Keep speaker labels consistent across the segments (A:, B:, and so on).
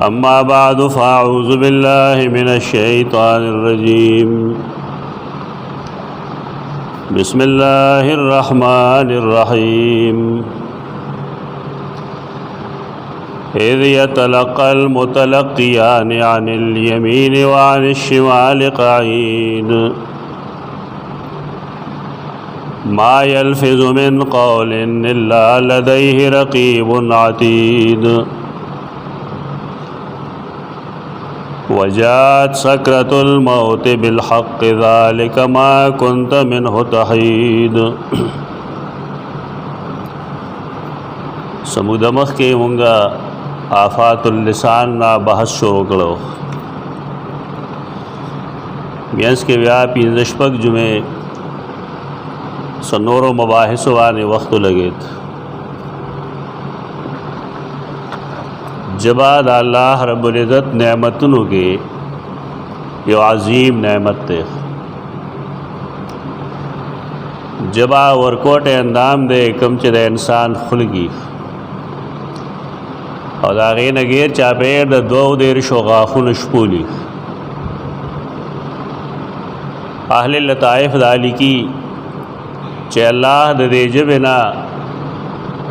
A: أما بعد فأعوذ بالله من الشيطان الرجيم بسم الله الرحمن الرحيم إذ يتلقى المتلقيان عن اليمين وعن الشمال قعيد ما يلفظ من قول إلا لديه رقيب عتيد وجاءت سكرة الموت بالحق ذلك ما كنت منه تحيد. سمود مخ کے مونگا آفات اللسان نا بحث شروع کرو. مینس کے بیا پینزش پک جمعے سنور و مباحث وانے وقت لگیت. جبا دا اللہ رب العزت نعمتنو کے یو عظیم نعمت تے. جبا ورکوٹ اندام دے کم چے دا انسان خلگی او دا غین غیر چاپیر دا دو دیر شو غاخون شپولی. اہل لطائف دالی کی چے اللہ دا دے جبنا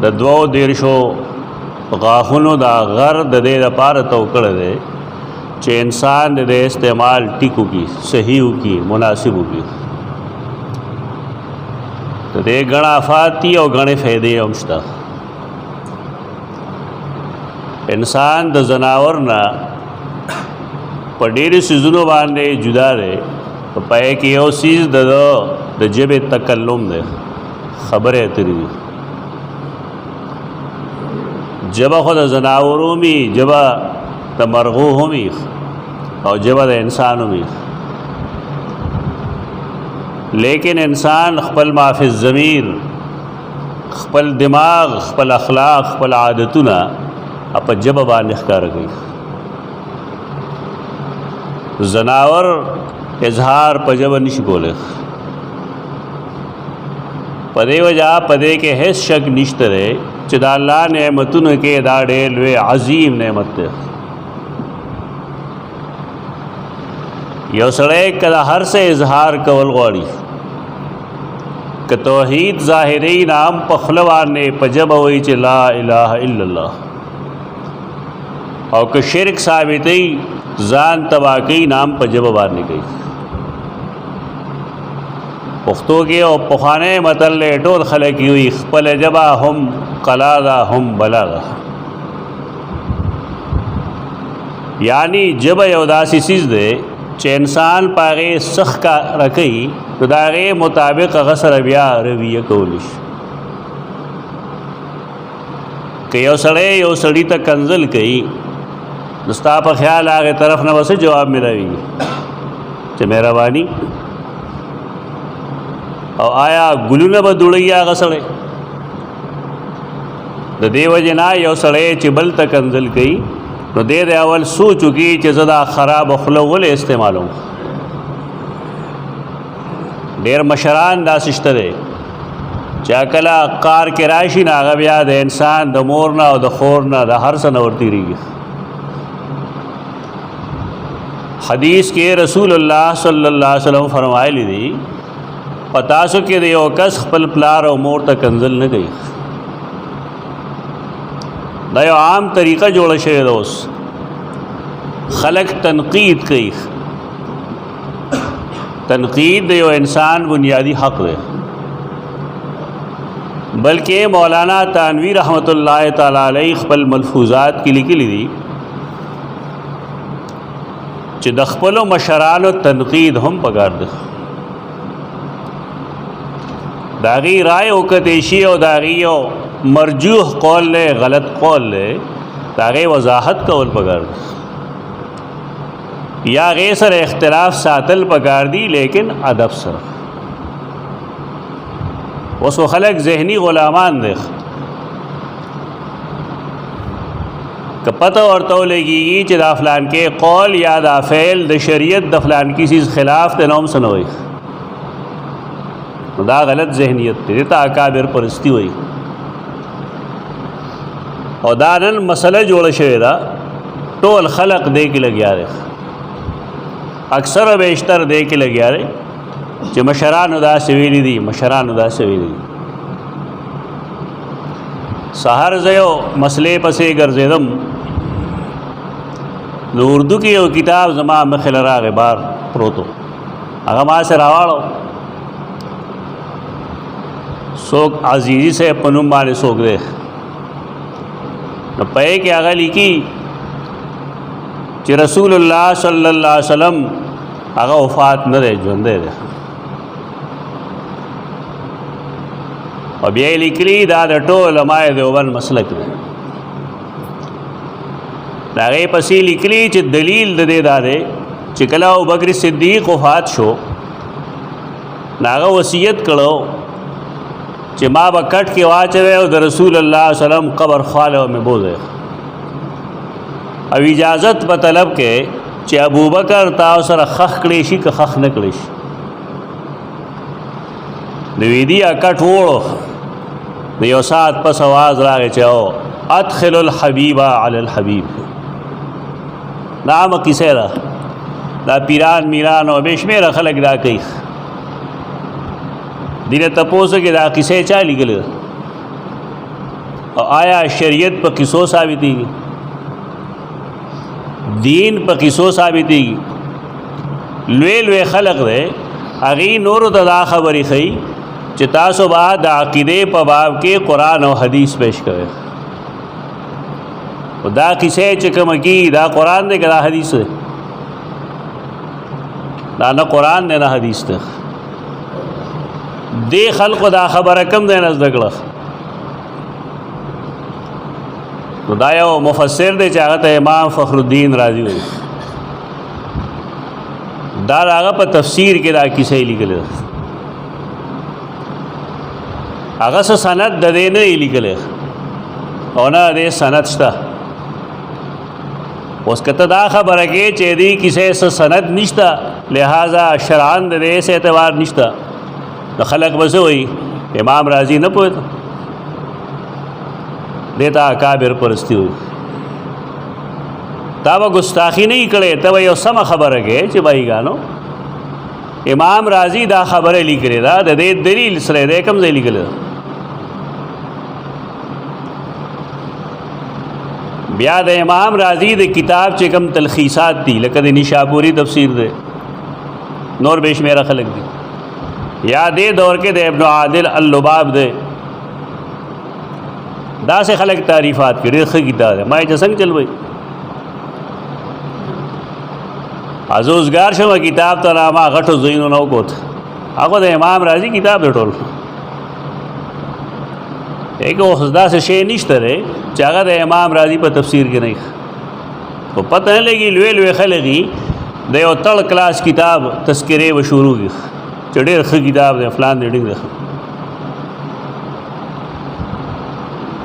A: دا دو دیر شو غاخونو دا غر دا دے دا پار توکڑ دے چے انسان دے استعمال ٹکو کی صحیحو کی مناسبو کی. دا دے گنا آفاتی او گنے فیدے امشتا. انسان د زناورنا په ډېرې سیزونو باندې جدا دی. په پای کې یو سیز د ژبې تکلم دی، خبرې اترې دي. ژبه خو د زناورو می، ژبه د مرغو هم او ژبه د انسان هم. لیکن انسان خپل مافی الضمیر، خپل دماغ، خپل اخلاق، خپل عادتونه اپا جبہ باندې ښکار گئی. زناور اظہار پا جبہ نشی کولے. پدے وجہ پدے کے حیث شک نشترے چہ دا اللہ نعمتن کے دا ڈیلوے عظیم نعمت دے. یو سڑے کدا ہر سے اظہار کول غواری کہ توحید ظاہری نام پخلوان نے پا جبہ ہوئی چہ لا الہ الا اللہ، او که شرک ثابتی ځان تباکی نام په ژبه باندې کوي. پښتو کې او پخوانی متل ټول خلک وي خپل ژبه هم قلا ده هم بلا ده. یعنی ژبه یو داسې څیز دی چې انسان په هغې سخت کار کوي نو د هغې مطابق هغه سره بیا رویه کولی شي. که یو سړی یو سړي ته کنځل کوي نستا پا خیال آگے طرف نہ بس جواب ملاوی گی چہ مہربانی او آیا گلو نہ بدوڑی آگا سڑے. دا دے وجنا یو سڑے چہ بل تا کنزل کئی نو دے دے اول سوچو کی چہ زدہ خراب اخلوول استعمالوں. دیر مشران دا سشتہ دے چہ کلا قار کے راشی نا آگا بیا دے انسان دا مورنا او دا خورنا دا ہر سا نورتی رہی گی. حدیث کے رسول اللہ صلی اللہ علیہ وسلم فرمائے لی دی پتاسو کے دیو کس خپل پلار او مور تا کنزل نہ گئی. دا یو عام طریقہ جوڑا شوی دوس خلق تنقید کئی. تنقید دیو انسان بنیادی حق دے. بلکہ مولانا تانوی رحمۃ اللہ تعالی علیہ خپل ملفوظات کی لکھی لی دی چې د خپلو مشرانو تنقید هم پکار ده. د هغې رای وکتې شي او د هغې یو مرجوح قول دی، غلط قول دی، د هغې وضاحت کول پکار ده. یا هغې سره اختلاف ساتل پکار دي لیکن ادب سره. اوس خلک ذهني غلامان دی کہ پتہ ورته ولګېږي چې دا فلان کې قول یا دا فعل د شریعت د فلان کی چیز خلاف ته نوم سنوي. دا غلط ذہنیت دی، تا اکابر پرستی ہوئی. او دا نن مسئلہ جوړ شوی دا ټول خلق دې کې لګیا دی، اکثر و بیشتر دې کې لګیا دی چې مشرانو داسې ویلي دي، مشرانو داسې ویلي دي. سهار زه یو مسلې پسې ګرځېدم، د اردو کې یو کتاب زما مخې له راغی، بار پروت و، هغه ما سره راواړو. څوک عزیزي صاحب په نوم باندې څوک دی، نو پې کې هغه لیکي چې رسول الله صلی الله علیه وسلم هغه وفات نه دی، ژوندی دی. او بیا یې لیکلي دا د ټول علماء دیوبند مسلک دی. د هغې پسې لیکلي چې دلیل د دې دا دی چې کله ابوبکر صدیق وفات شو نو هغه وصیت کړو چې ما به کټ کې واچوي او د رسول الله صلی الله علیه وسلم قبر خواله مې بوځي، او اجازت په طلب کې چې ابوبکر تاسو سره خخ کړی شي که خخ نه کړی شي. د ویدي کټ وړو د یو ساعت پس آواز راغی چې او ادخل الحبیب علی الحبیب. نام کیسه را دا پیران میران او بشمیره خلک دا کوي. دینه تپوسو کې دا کیسه چا لیکل او آیا شریعت په کیسو ثابتي، دین په کیسو ثابتي؟ لوی لوی خلق دی هغې نورو ته دا خبرې ښیي چې تاسو به د عقیدې په باب کې قرآن او حدیث پیش کوئ. او دا کیسې چې کومه کی دا قرآن دی که دا حدیث دی؟ دا نه قرآن دی نه حدیث دی. دې خلقو دا خبره کم دی نه زده کړه. نو دا یو مفسر دی چې هغه ته امام فخر الدین رازی وایي، دا د هغه په تفسیر کې دا کیسې لیکلې ده. هغه څه سند د دې نه یې لیکلی او نه د دې سند شته. اوس که ته دا خبره کې چې دې کیسې څه سند نشته لہذا شرعاً د دې څه اعتبار نشته، نو خلق به څه وایي؟ امام رازی نه پوهېده، دې ته اکابر پرستی وایي. تا به ګستاخي نه یې کړې، ته به یو سمه خبره کې چې بایګانو امام رازی دا خبره لیکلې ده، د دې دلیل سره دی کوم ځای لیکلی ده. بیا د امام رازی د کتاب چې کوم تلخیصات دي لکه د نیشاپوری تفسیر دی، نور به شمیره خلق دي، یا دې دور کې د ابن عادل اللباب دی، داسې خلق تعریفات کړي. ښه کتاب دی، ما یې څنګه چل وایي ازوزګار شوه کتاب ته را ما غټو ځایونو نه وکوت، هغه د امام رازی کتاب دی ټول. ایک اوس داسې شی نشته دی چې هغه د امام رازی په تفسیر کې نه وي. خو پته نه لګي لوی لوی خلک د یو تړ کلاس کتاب تذکرې به شروع کړي چې ډېر ښه کتاب دی فلان دی ډېر ښه.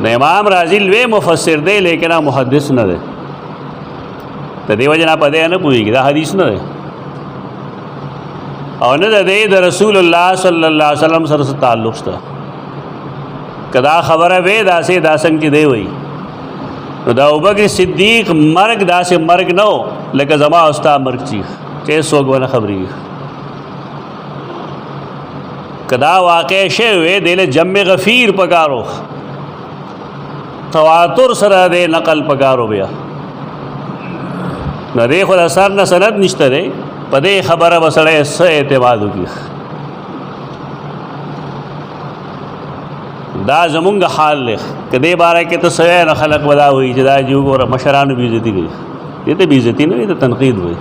A: د امام رازی لوی مفسر دی لیکن محدث نه دی، د دې وجه نه په دې نه پوهېږي دا حدیث نه دی او نه د دې د رسول الله صلی الله علیه وسلم سره څه تعلق شته. که دا خبره وی داسې دا څنګه چې دی وایي نو د ابوبکر صدیق مرګ داسې مرګ نه و لکه زما او ستا مرګ چې څوک ونه خبرېږي. که دا واقع شوی وی دی له جمع غفیر پکارو، تواتر سره دی نقل پکارو. بیا نو دی خو د سر نه سند نشته دی، په دې خبره به سړی څه اعتماد وکړي. دا زمونږ حال دی، که دې باره کې ته څه وایې نو خلک به دا وایي چې دا جو ګوره مشرانو بې عزتي کوي. دې ته بې عزتي نه وایي، ته تنقید وایي.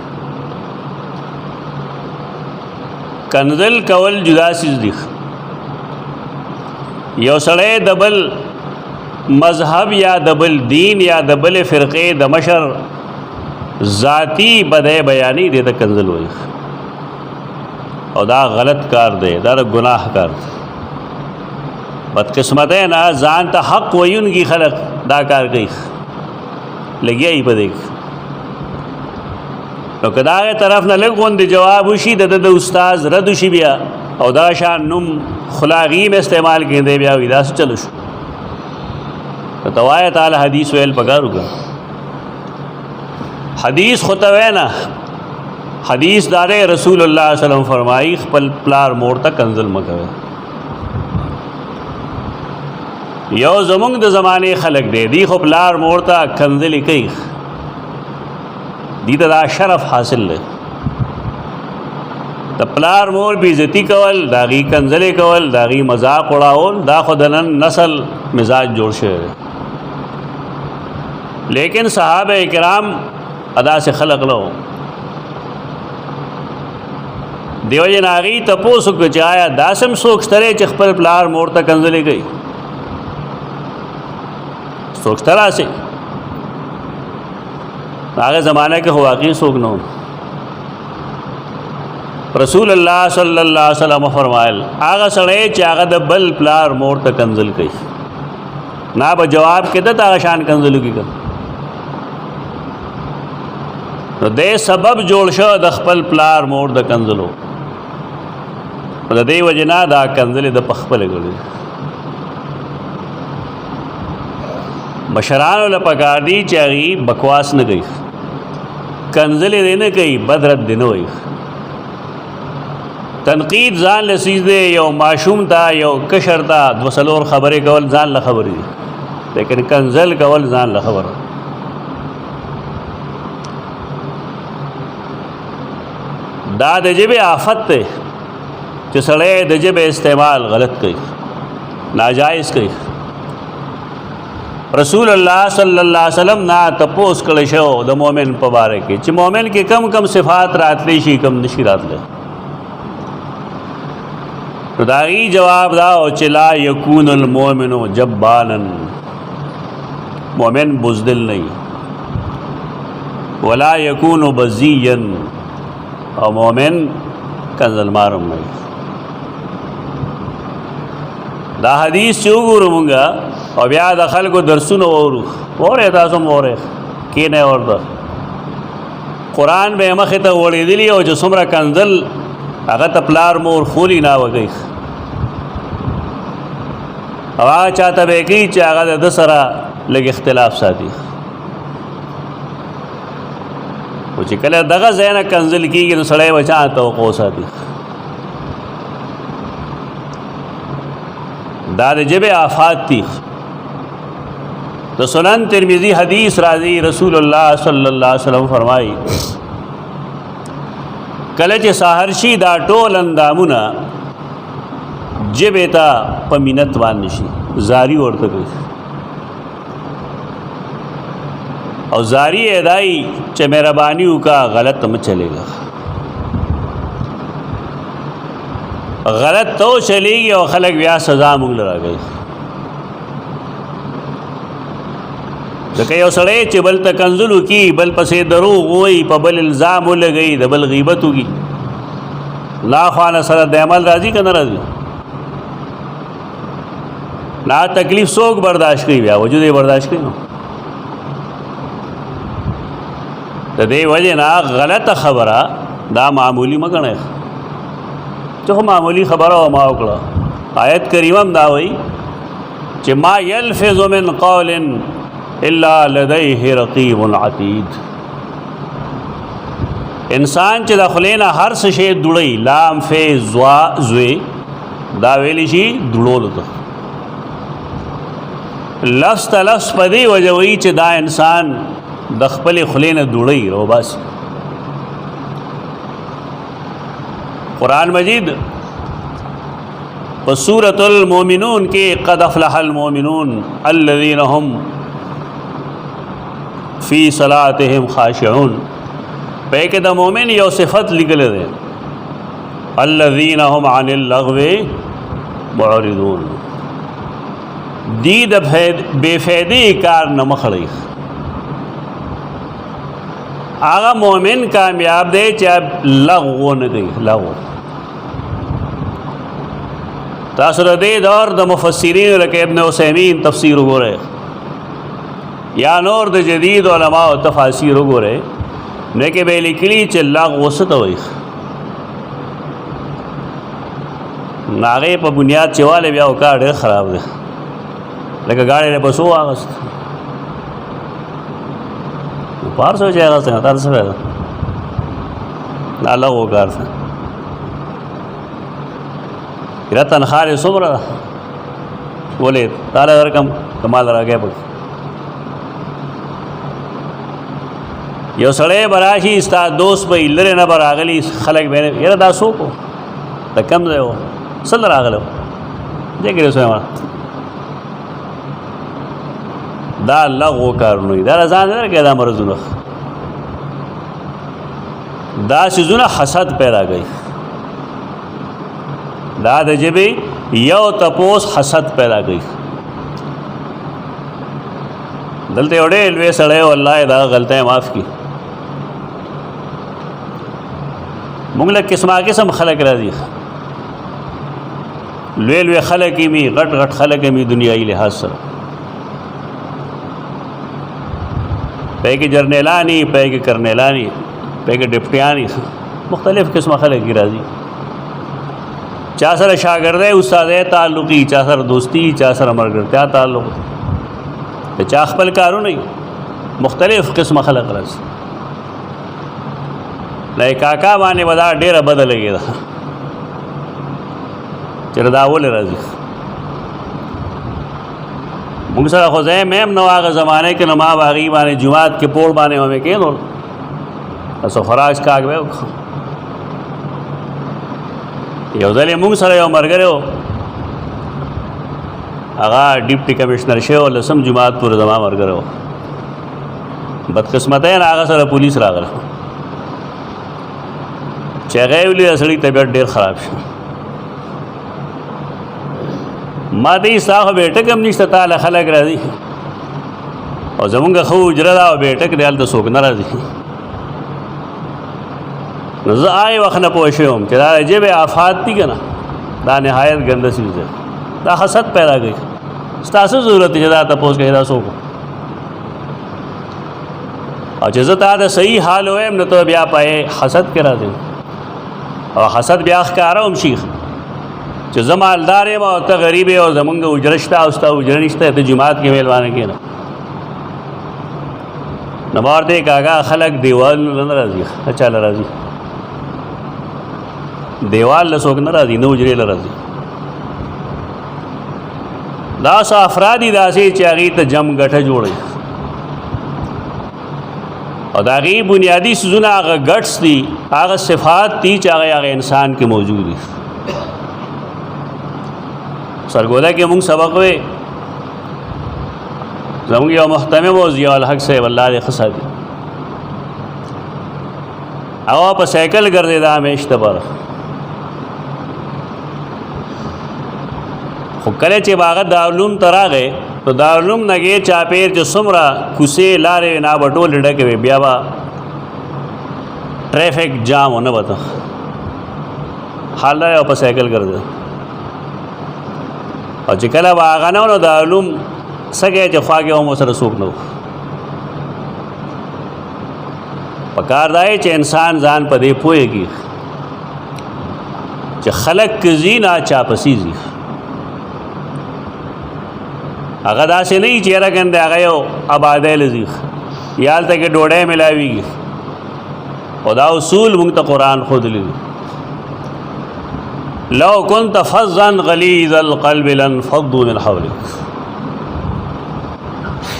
A: کنزل کول جدا چیز دی. یو سړی د بل مذهب یا د بل دین یا د بل فرقې د مشر ذاتی بدای بیانی دی ته کنزل وایي، او دا غلط کار دی، دا گناہ کار دی. بدقسمت ہے نا ځان ته حق ویونکي خلق دا کار کوي، لګیا یې په دې. نو که د هغې طرف نه لږ غوندې جواب وشي د د استاذ رد وشي بیا او دا شان نوم خلاغیم استعمال کېدی بیا وي داسې چلو شو. نو ته وایه تعالی حدیث ویل پکار وکړه. حدیث خو ته وینا حدیث دارے رسول اللہ صلی اللہ علیہ وسلم فرمائی خپل پلار مور ته کنزل مکوي. یو زمونږ د زمانه خلق دی دی خو پلار مور ته کنزل کوي، دی ته دا شرف حاصل دی. د پلار مور بی عزتی کول، داغي کنزل کول، داغي مذاق اڑاول، دا خو د نن نسل مزاج جوړ شوی دی. لیکن صحابہ کرام ادا سے خلق لو دیو جن آغی تپوسو که چه آیا داسم سوکشتره چه خپل پلار مور تا کنزلی گئی سوکشتره سے آغا زمانہ کے خواقی سوک نو. رسول اللہ صلی اللہ علیہ وسلم فرمائل آغا سڑے چه آغا دا بل پلار مور تا کنزل گئی نا با جواب کے دا آغا شان کنزلو کی کن نو دے سبب جوړ شو د خپل پلار مور د کنزلو د دې وجنا دا کنزل د پخپل غړي. مشرانو له پکار دي چې هغه بکواس نه کوي، کنزل دې نه کوي، بدرت دې نه وایي. تنقید ځان له سیده یو معشوم تا یو کشر تا دوسلور خبرې کول ځان له خبرې دي، لیکن کنزل کول ځان له خبره. دا د جبه آفت ته چې سړی د جبه استعمال غلط کوي، ناجائز کوي. رسول الله صلی الله علیه وسلم نا تپوس کړی شو د مؤمن په باره کې چې مؤمن کې کم کم صفات راتلی شي کم نشي راتلی. نو د هغې جواب دا او چې لا یکون المؤمن جبانا، مؤمن بزدل نه ولا یکون بزیا او مومن کنزل مارم نہیں. دا حدیث چې وګورو مونږه او بیا د خلکو درسونه وورو وره تاسو موره کې نه ورته قرآن به مخې ته وړېدلی او چې څومره کنزل هغه ته پلار مور خولی نه وږي او هغه چاته به کوي چې هغه د سره لږ اختلاف ساتي. او چې کله دغه ځای نه کنزل کېږي نو سړی به چا توقع ساتي. دا د ژبې آفات دي. د سنن ترمذی حدیث راځي رسول الله صلی الله علیه وسلم فرمایي کله چې سحر شي دا ټول اندامونه ژبې ته په مینت باندې شي زاری ورته کوي اور زاری ادائی چه مہربانیوں کا غلط مت چلے گا، غلط تو چلے گی اور خلق بیا سزا مونږ لرا گئی. ځکه یو سړی چې بل ته کنزل وکړي بل پسې دروغ ووایي په بل الزام ولګوي د بل غیبت وکړي ناخوانه سره د عمل راځي که نه راځي؟ نا تکلیف څوک برداشت کوي؟ بیا وجود یې برداشت کوي. نو د دې وجې نه غلطه خبره دا معمولی مه ګڼئ چې خو معمولی خبره او ما وکړه. آیت کریمه هم دا وایي چې ما یلفظ من قول الا لدیه رقیب عتید. انسان چې د خولې نه هر څه شی دوړی لام فی زوا زوی دا ویلی شي دوړولو ته لفظ ته لفظ په دې وجه وایي چې دا انسان د خپل خولې نه دوړی رو باسي. قرآن مجید په سورۃ المؤمنون کې قد افلح المؤمنون الذین هم فی صلاتهم خاشعون په کې د مؤمن یو صفت لګل دی الذین هم عن اللغو معرضون، دی د بے فائدې کار نه مخړي. هغه مؤمن کامیاب دی چې لغو نه کوي. لغو تاسو د دې دور د مفسرین لکه ابن عثیمین تفسیر وګورئ یا نور د جدید علماء او تفاسیر وګورئ نه کې به لیکلي چې لغو څه ته وایي. هغې په بنیاد چې والی بیا و کار ډېر خراب دی لکه ګاډی نه بسو واغست پارسو چې هغه څنګه تاسو وایو الله وکړ را تنخواه یې څومره ده ولې تعالی درکم کمال راګی پکې یو سړی به راشي ستا دوست به لرې نه به راغلي خلک به یاره دا څوک و د کم ځای و څه له راغلی و دې کې رسوی دا لغو کارونه دي دا ځان نه درکوي دا مرضونه دا څیزونه حسد پیدا کوي دا د ژبې یو تپوس حسد پیدا کوي دلته یو ډېر لوی سړی و الله یې دا غلطۍ معاف کړي موږ له قسمه قسم خلک راځي لوی لوی خلک یې مي غټ غټ خلک یې مي دنیایي لحاظ سره پای کې جرنیلانی پای کې کرنیلانی پای کې ډپټیانی مختلف قسمه خلک یې راځي چا سره شاګردۍ استادۍ تعلقي چا سره دوستي چا سره ملګرتیا تعلق چا خپل کارونه مختلف قسمه خلک راځي لای کاکا باندې ودا ډیره بد لګي دا چر دا ول راځي موږ سره خو زه مېم نو هغه زمانه کې نو ما باغی باندې جمعات کې پوړ باندې مې کېنو اسو خراج کاګ به یو ځل موږ سره یو مرګره هغه ډیپټي کمشنر شه لسم جمعات پر زما مرګره بدقسمت ہے هغه سره پولیس راغله چې هغه ولې اصلي طبيعت ډېر خراب شو ما دې صاحب بیٹک هم نشته تعالی خلق راځي او زمونږ خو اجره دا بیٹک دی هلته څوک نه راځي نو زه آی وخت نه پوه شوم چې دا ژبې آفات دي که نه دا نهایت ګنده څیز دی دا حسد پیدا کوي ستاسو ضرورت دی چې دا تپوس کوي دا څوک او چې زه تا د صحیح حال وایم نو ته بیا پای حسد کې راځي او حسد بیا ښکاره هم شي چې زه مالدار یم او ته غریب یې او زمونږ اجره شته او ستا اجره نشته ته جومات کې میلمانه کښېنه نو ما ورته یې کاکا خلک دیوالونه نه راځي ښه چاله راځي دیوال له څوک نه راځي نه اجرې له راځي دا څه افراد دي داسې چې هغې ته جم ګټه جوړوي او د هغې بنیادي څیزونه هغه ګټس دي هغه صفات دي چې هغه انسان کې موجود دي سرګودا کې مونږ سبق وې زمونږ یو محتمم و ضیاء الحق صاحب الله دې ښه ساتي هغه په سایکل ګرځېده همیشه پر خو کله چې هغه دارالعلوم ته راغی نو دارالعلوم نګې چاپېر چې څومره کوڅې لارې نه به ټولې ډکې وې بیا به ټریفک جام ونه به ته حال دی او په سایکل ګرځېده او چې کله به هغه نه و نو دارالعلوم څه کوي چې خواږه هم ورسره څوک نه و پکار دا چې انسان ځان په دې پوهېږي چې خلک که ځي نه چاپسي ځي هغه داسې نه وي چې یاره ګنده هغه یو آبادی له ځي یا هلته کې ډوډۍ میلاویږي او دا اصول موږ ته قرآن ښودلی دي لو كنت فظا غلیظ القلب لانفضوا من حولک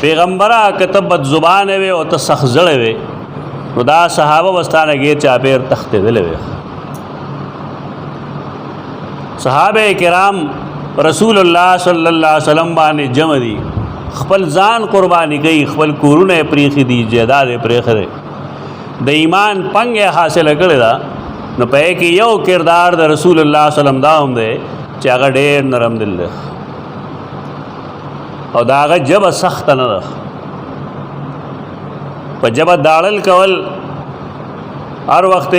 A: پیغمبره که ته بد زبانه وې او ته سخت زړه وې نو دا صحابه به ستا نه غیر چاپېر تښتېدلی وې صحابه کرام رسول الله صلی الله علیه وسلم باندې جمع دي خپل ځان قرباني کوي خپل کورونه یې پرېښي دي جایداد یې پرېښی دی د ایمان پنګ یې حاصله کړې ده نو په کې یو کردار د رسول الله صلی الله علیه وسلم دا هم دی چې هغه ډېر نرم دل دی او د هغه ژبه سخته نه ده په ژبه داړل کول هر وخت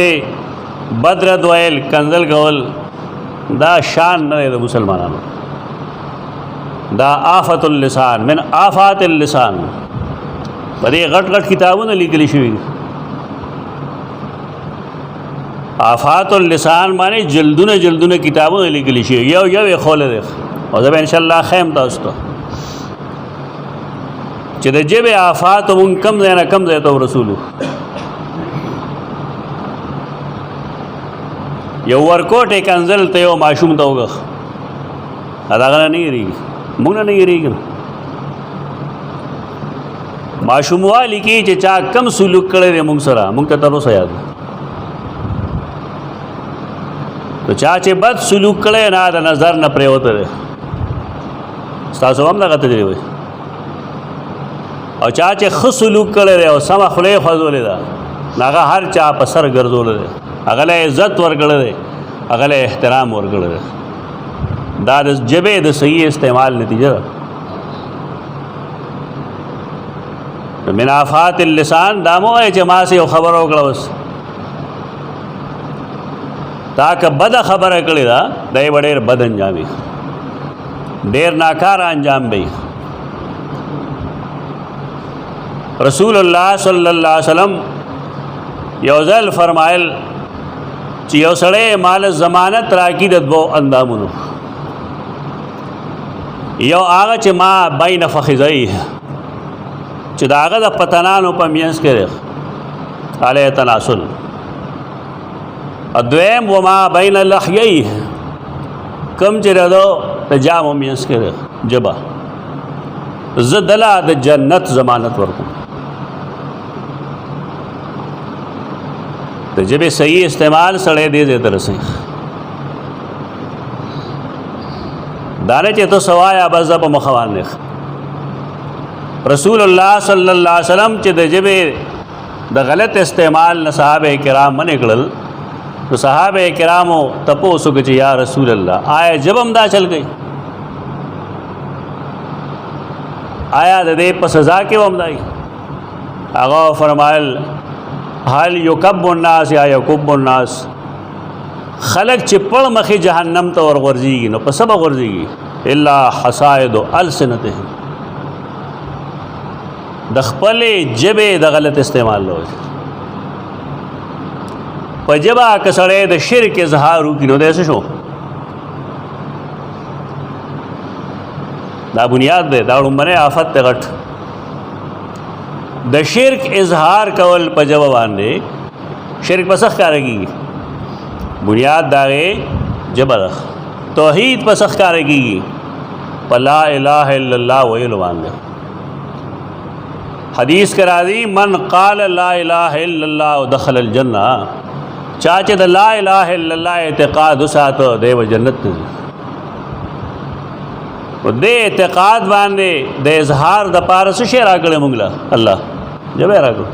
A: بد رد ویل کنځل کول دا شان نه دی د مسلمانانو دا آفت اللسان من آفات اللسان په دې غټ غټ کتابونه لیکلی شوي آفات اللسان معنی جلدونه جلدونه کتابونه لیکلی شي یو یو یې خوله دی او زه به انشاءالله خیم تاسو ته چې د ژبې آفات مونږ کم ځای نه کم ځای ته ورسولو. یو ورکوټې کنزل ته یو ماشوم ته وګخ هغه نه یېرېږي، مونږ نه یېرېږي. ماشوموالي کې چې چا کم سلوک کړی دی مونږ سره، مونږ ته تر اوسه یاد دی. تو چا چې بد سلوک کړی نه د نظر نه پرېوته دی، ستاسو هم دغه تجربه وي. او چا چې ښه سلوک کړی دی او سمه خوله یې خوځولې ده نو هغه هر چا په سر ګرځولی دی، هغه له عزت ورکړی دی، هغه له احترام ورکړی دی. دا د ژبې د صحیح استعمال نتیجه ده. من آفات اللسان دا مو وایي چې ما سې یو خبره وکړه بس تا که بده خبره کړې ده دی به ډېر بد انجام وي، ډېر ناکاره انجام به وي. رسول الله صلی الله علیه وسلم یو ځل فرمایل چې یو سړی مال ضمانت راکړي د دوو اندامونو، یو هغه چې ما بین فخذی چې د هغه د پتنانو په منځ کې دی علیه تناسل، دویم وما بین لحیی کم چې د جامو منځ کې دی ژبه، زه دله د جنت ضمانت ورکوم. د ژبې صحیح استعمال سړی دې ځای ته رسوي. دا نه چې ته څه وایه بس زه په مخه باندې. رسول الله صلی الله علیه وسلم چې د ژبې د غلط استعمال نه صحابه کرام منع کړل، نو صحابه کرامو تپوس وکړه چې یا رسول الله آیا ژبه هم دا چل گئی؟ آیا د دې په سزا کې هم دی؟ هغه فرمایل حال یکب الناس یا یکب الناس، خلق چې پړ مخې جهنم ته ورغورځېږي نو په څه به غورځېږي؟ الا حصائد السنتهم، د خپلې ژبې د غلط استعمال له وجې. په ژبه که سړی د شرک اظهار وکړي نو دی څه شو؟ دا بنیاد دی، دا لومړنی آفت دی غټ. د شرک اظهار کول په ژبه باندې شرک په څه ښکاره کېږي؟ بنیاد د هغې ژبه ده. توحید په څه ښکاره کېږي؟ په لا اله الا الله ویلو باندې. حدیث کې راځي من قال لا اله الا الله دخل الجنه، چا چې د لا اله الا الله اعتقاد وساتو دی به جنت ته ځي. و دې اعتقاد باندې د اظهار د پاره څه شی راکړی موږ له الله؟ ژبه راکړو.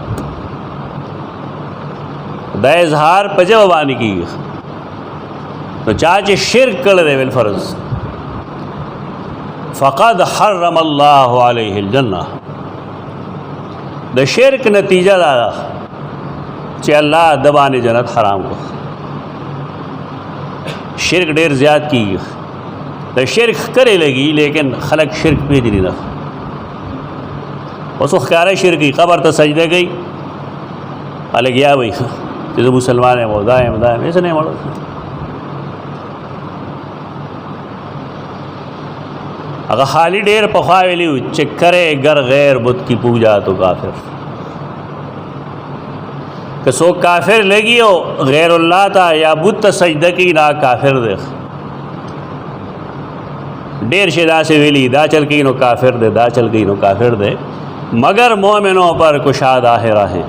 A: دا اظهار په ژبه باندې کېږي. نو چا چې شرک کړی دی بالفرض فقد حرم الله علیه الجنه، د شرک نتیجه دا ده چې الله د باندې جنت حرام کړ. شرک ډېر زیات کېږي، د شرک ښکرې لګي لیکن خلک شرک پېژني نه. اوس ښکاره شرک وي، قبر ته سجده کوي لګیا وي چې زه مسلمان یم او دا یم دا یم، هېڅ نه یم. هغه خالی ډېر پخوا ویلي وو چې کرے گر غیر بت کی پوجا تو کافر. که څوک کافر لګي او غیر الله ته یا بت ته سجده کوي دا کافر دی. ډېر شی داسې ویلي دا چل کوي نو کافر دی، دا چل کوي نو کافر دی. مگر مومنوں پر کشاد آخرہ ہیں،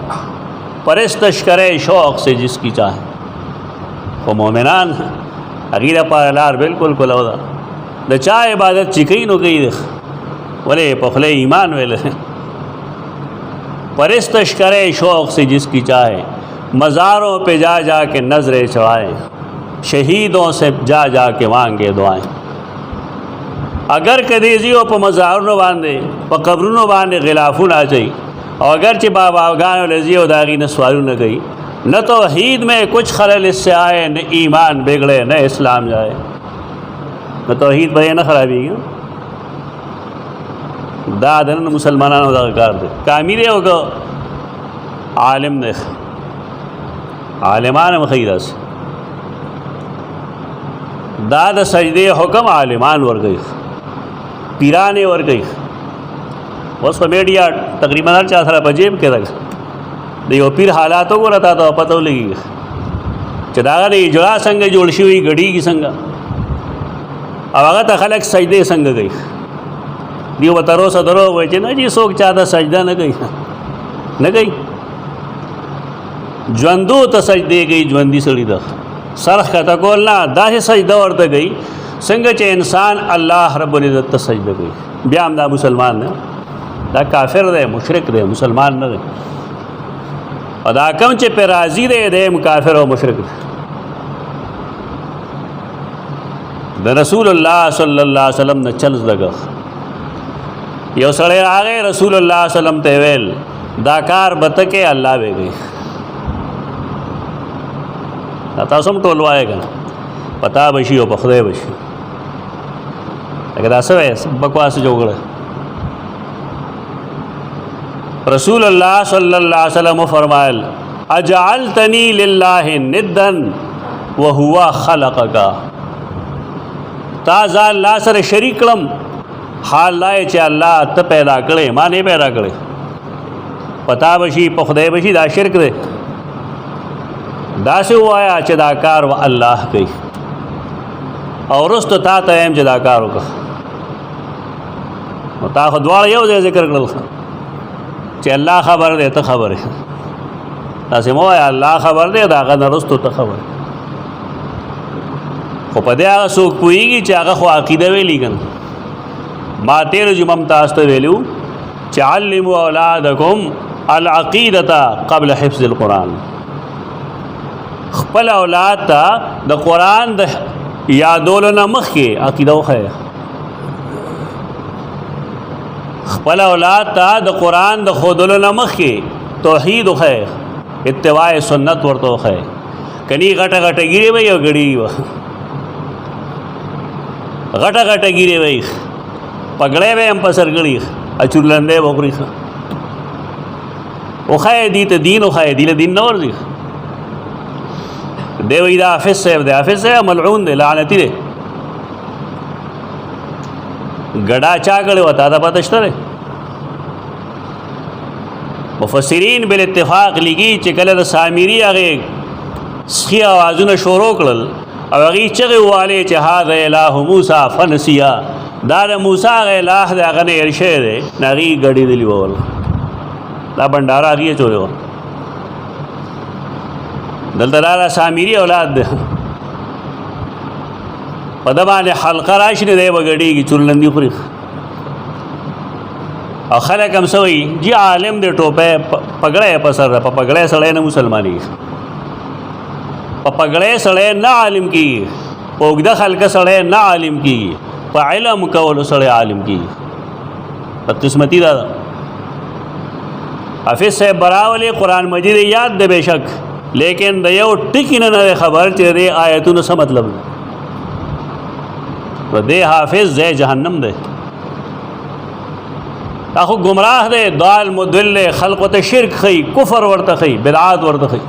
A: پرستش کرے شوق سے جس کی چاہے. خو مومنان هغې دپاره لار بالکل کلو ده. د چا عبادت چې کوي نو کوي ولې په خوله ایمان ویل. پرستش کرے شوق سے جس کی چاہے، مزاروں پہ جا جا کے نظریں چڑھائیں، شہیدوں سے جا جا کے مانگے دعائیں. اگر کدیزیو په مزارونو باندې په قبرونو باندې غلافونه اچوي او اگر چې باباګانو لذیو د هغې نه سوالونه کوي، نہ توحید میں کچھ خلل اس سے آئے، نہ ایمان بگڑے نہ اسلام جائے. نہ توحید به نه خرابېږي. دا د نن مسلمانانو دغه کار دی. کامي دی او که عالم دی، عالمان هم ښایي داسې. دا د سجدې حکم عالمان ورکوي، پیران یې ورکوي. اوس په میډیا تقریبا هر چا سره په جیب کې راغلی د یو پیر حالات وګوره تا ته پته ولګي چې دا د اجرا څنګه جوړ شوي ګډېږي څنګه او هغه ته خلک سجدې څنګه کوي دیو به تر اوسه دروغ وایي چې نه جي څوک چا ته سجده نه کوي نه کوي ژوندو ته سجدې کوي ژوندي سړي ته سر ښکته کول نه داسې سجده ورته کوي څنګه چې انسان الله رب العزت ته سجده کوي بیا هم دا مسلمان نه دا کافر دی مشرک دی مسلمان نه دی او دا کم چې پې راضي دی دی هم کافر او مشرک دی د رسول الله صلی الله علیه وسلم نه چل زده یو سړی راغی رسول الله صلی الله علیه وسلم ته ویل دا کار به ته کې الله به کوي تاسو هم ټول وایې که نه پتا به شي او په خدای به شي لکه دا څه وایې بکواس جوړه رسول الله صلی الله علیه وسلم فرمایل اجعلتنی لله ندا وهو خلقک تا ځان الله سره شریک کړم حال لا چې الله ته پیدا کړې ما نه پیدا کړې پتا به شي په خدای به شي دا شرک دی داسې ووایا چې دا کار و الله کوي او وروسته تا ته یم چې دا کار وکړه نو تا خو دواړه یو ځای ذکر کړل چې الله خبر دی ته خبر یې داسې مه وایه الله خبر دی د هغه نه وروسته ته خبر خو په دې هغه څوک پوهېږي چې هغه خو عقیده ویلي که نه ما تېره جمعه هم تاسو ته ویلي وو چې علموا اولادکم العقیدة قبل حفظ القرآن خپل اولاد ته د قرآن د یادولو نه مخکې عقیده وښیه خپل اولاد ته د قرآن د ښودلو نه مخکې توحید وښیه اتباع سنت ورته وښیه کني غټه غټه ګیرې وی او ګړي وه غټه غټه ګیرې وی پګړی به هم په سر ګړي اچورلندی به وخوري وښیه دي ته دین وښیه دي له دین نه ورځي دی وی دا حافظ صاحب دی حافظ صاحب ملعون دی لعنتی دی ګډا چا کړی و تا ته پته شته دی مفسرین بالاتفاق لیکي چې کله د سامري هغې سخي اوازونه شروع کړل او هغې چغې ووالې چې هذا اله موسی فنسیه دا د موسی هغه اله دی هغه نه هېر شوی دی نو هغې ګډېدلي وول دا بنډاره هغې اچولی وه دلته دا سامري اولاد دی په ده باندې حلقه راشي نو دی به ګډېږي چورلندي خوري او خلک هم څه وایي جي عالم دی ټوپی پګړی په سر ده په پګړی سړی نه مسلمانېږي په پګړی سړی نه عالم کېږي په اوږده خلکه سړی نه عالم کېږي په علم کولو سړی عالم کېږي بدقسمتي دا ده حافظ صاحب براولې قرآن مجید یاد ده بېشک لیکن د یو ټکي نه نه خبر چې د آیتونو څه مطلب دی نو دی حافظ ځای جهنم دی دا خو گمراه دی ضال مضل خلقو ته شرک ښیي کفر ورته ښیي بدعات ورته ښیي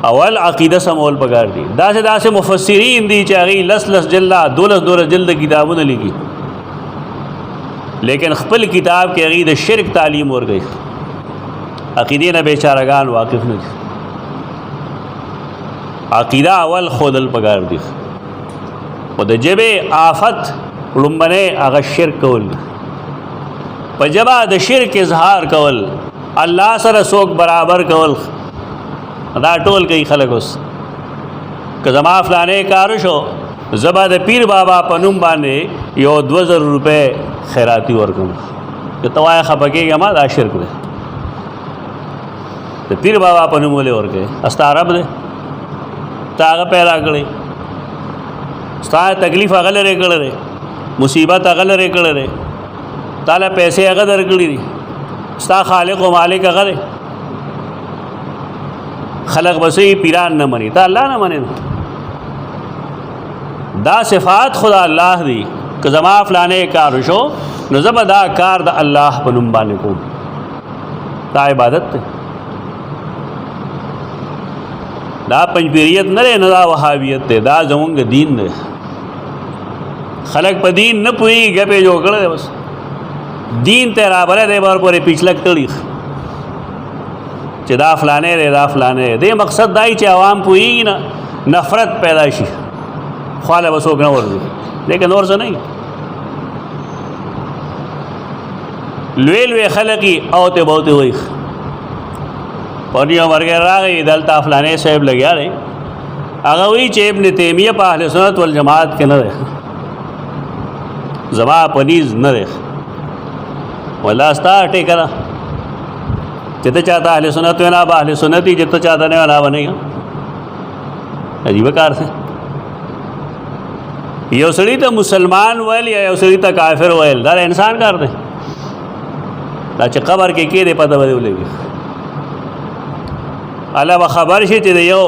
A: اول عقیده سمول پکار دي داسې داسې مفسرین دي چې هغې لس جلده 12 جلده کتابونه لیکي لیکن خپل کتاب کې هغې د شرک تعلیم ورکوي عقیدې نه بیچارهګان واقف نه دي عقیده اول خودل پکار دي خو د ژبې آفت لومبنی هغه شرک کول په ژبه د شرک اظهار کول الله سره څوک برابر کول دا ټول کوي خلک اوس که زما فلانې کار شو زه به د پیر بابا په نوم باندې یو 2000 روپۍ خیراتي ورکوم که ته وایې خفه کېږه ما دا شرک دی د پیر بابا په نوم ولې ورکوې ستا رب دی تا هغه پیدا کړی ستا تکلیف هغه لرې کړی دی مصیبت هغه لرې کړی دی تا له پیسې هغه درکړي دي ستا خالق و مالک هغه دی خلق بسې پیران نه مني تا الله نه منې دا صفات خدا الله دی که زما فلانې کار شو نو زه به دا کار د الله په نوم باندې کوم دا عبادت دی دا پنځپیریت نه دی نه دا وهابیت دی دا زمونږ دین دی خلق په دین نه پوهېږي ګپې جوړ کړی دی بس دین ته رابلی دی بر پورې پیچلک تړي چې دا فلانې دی دا فلانې دی دې مقصد دا چې عوام پوهېږي نه نفرت پیدا شي خواله به څوک نه ورځي لیکن نور څه نه لوی لوی خلقي او ته بہته وایي پنی عمر کې راغی دلته فلانې صاحب لګیا دی هغه وایي چې ابن تیمیه په اهل سنت والجماعت کې نه دی زما پنیز نه دی والله ستا ټیکه ده چې ته چاته اهل سنت وینا به اهل سنت یې چې ته چاته نه وینا به نه عجیب کار دی یو سړي ته مسلمان ویل یا یو سړي ته کافر ویل دا انسان کار دی دا چې قبر کې کېدې پته به دې ولګي الله به خبر شي چې د یو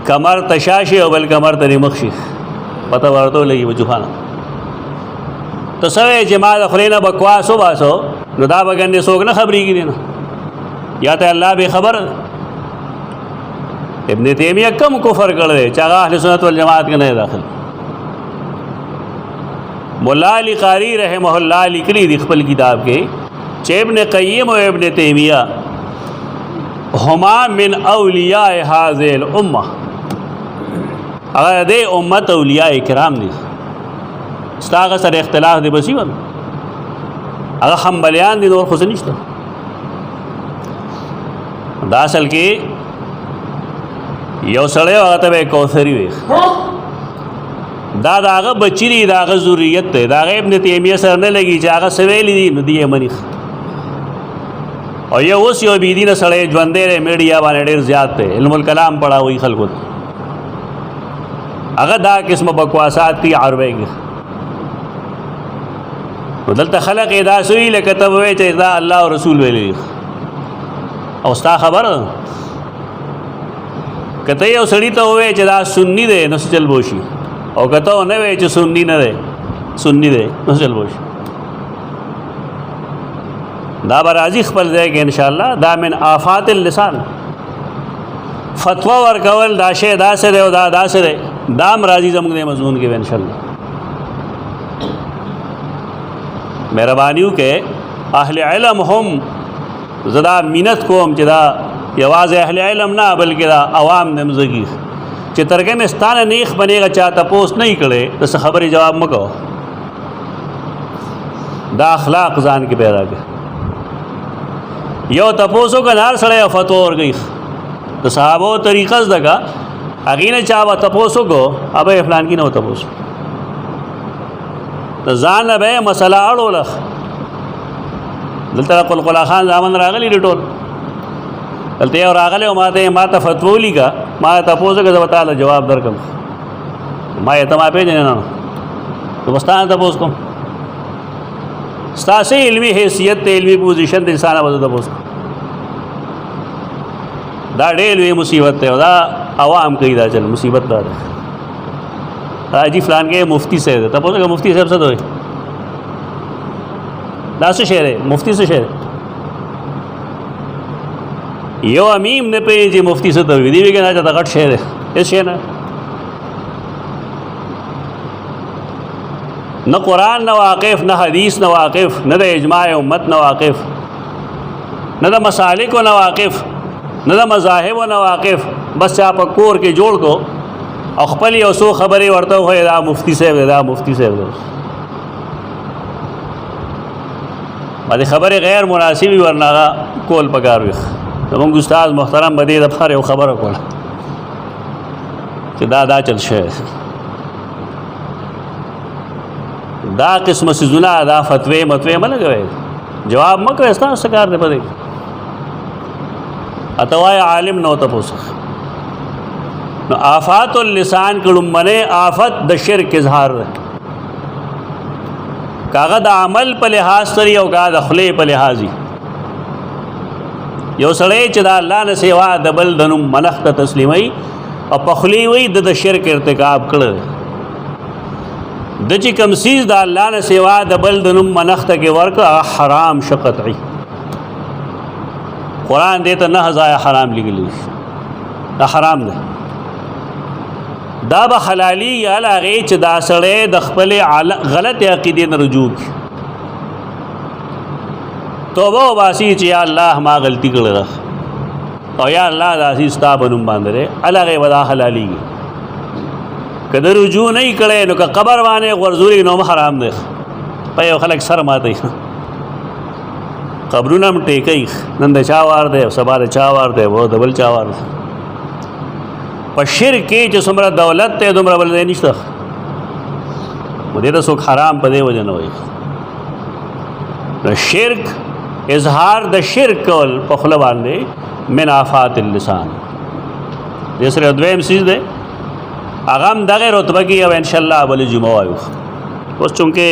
A: کمر تشا شي او بل کمر ته مخ شي پته ورته ولګي وجوهانه ته سوې چې ما د خولې نه بکواس وباسو نو دا به ګنې څوک نه خبرېږي دی نه یا ته الله بې خبر ابن تیمیه کم کفر کړی دی چې هغه اهل سنت والجماعت کې نه داخل مولا علی قاری رحمه الله لیکلی دی خپل کتاب کې چې ابن قیم او ابن تیمیه هما من اولیاء هذه الامه هغه د امت اولیاء کرام دي ستاغه سره اختلاف دی بسی ول هغه حنبلیان دي نور خو نشته دا اصل کې یو سړی هغه ته کوثری وي دا هغه بچی دی دا هغه ذریت دی دا هغه ابن تیمیه سره نه لګي چې هغه سویلی دي نو دی منیخ او یو اوس یو بيدینه سړی ژوندې دی میډیا باندې ډېر زیات دی علم الکلام پڑھاوي خلکو هغه دا قسمه بکواسات دي عربی کې دلته خلق دا سوی لکه ته وایې چې دا الله او رسول ویلي او ستا خبر کته یو سړی ته وایې چې دا سنی دی نو چل بوشي او کته نه وایې چې سنی نه دی سنی دی نو چل بوشي دا به راځي خپل ځای کې انشاءالله دا من آفات اللسان فتوا ورکول دا شی داسې دی او دا داسې دی دا هم راځي زموږ د مضمون کې انشاءالله مهرباني وکړئ اهل علم هم زدا مینت کوم چې دا یوازې اهل علم نه بلکې دا عوام نمزګي چې ترګه مې ستانه نیخ بنېږي چا تپوس نه کړي د خبرې جواب مکو دا اخلاق ځان کې پیدا کړي یو تپوسو کنار سړی فتوا ورګي د صحابو طریقه زده اغینه چا و تپوسو کو ابے فلان کی نه تپوس ته ځان به مسله اړول دلته قلقلا خان زامن راغلی ډټول دلته یو راغلی او ما ته فتوا لیکا ما تپوسو کې تعالی جواب درکم ما ته ما پیژنې نه نو واستانه تپوس کوم ستاسو علمی حیثیت ته علمی پوزیشن د انسان وځه تپوس دا ډېر لوی مصیبت دی او دا عوام کوي دا چل مصیبت دا ده راځي فلان کې مفتی صاحب ته پوښتنه کوي مفتی صاحب څه دوی دا څه شعر مفتی څه شعر یو امیم نه پیږي مفتی څه دوی دی ویګه نه دا غټ شعر ہے شعر نه قرآن نه واقف نه حدیث نه واقف نه د اجماع امت نه واقف نه د مسالک نه واقف نه د مذاهب نه واقف بس چا په کور کې جوړ کو او خپل یو څو خبرې ورته وایي دا مفتی صاحب دا مفتی صاحب باندې خبرې غیر مناسبی ورناغه کول پکار وي زموږ استاد محترم بدی د فار یو خبره کوله چې دا چل شي دا قسم سيزونه دا فتوی متوی ملګوي جواب مکو استا سکار نه پدې اتوای عالم نو تاسو نو آفات اللسان کلم منه آفت د شرک اظهار کاغه د عمل په لحاظ سره او کاغه د خلی په لحاظي یو سړی چې دا الله نه سیوا د بل دنم منخت تسلیمي او په خلی وي د شرک ارتکاب کړل د چې کوم سیز د الله نه سیوا د بل دنم منخت کې ورک حرام شقطعي قرآن دې ته نه ځای حرام لګلی دا حرام ده دا به حلالي یا هغې چې دا سړی د خپلې غلط عقیدې نه رجوع کړي، توبه وباسي چې یا الله ما غلطي کړې ده او یا الله داسې ستا په نوم باندې دی، هغې به دا حلالېږي. که د رجوع نه یې کړی نو که قبر باندې غورځولي نو هم حرام دی. په یو خلک سر ماتوي، قبرونه هم ټیکوي، نن د چا وار دی سبا د چا وار دی و د بل چا وار دی. په شرک کې چې څومره دولت دی دومره بل ځای نشته، نو دې ته څوک حرام په دې وجه نه وایي. نو شرک اظهار د شرک کول په خوله باندې من آفات اللسان، دې سره دویم څیز دی هغه هم دغه رتبه کې او انشاءالله بلې جمعه وایو. اوس چونکې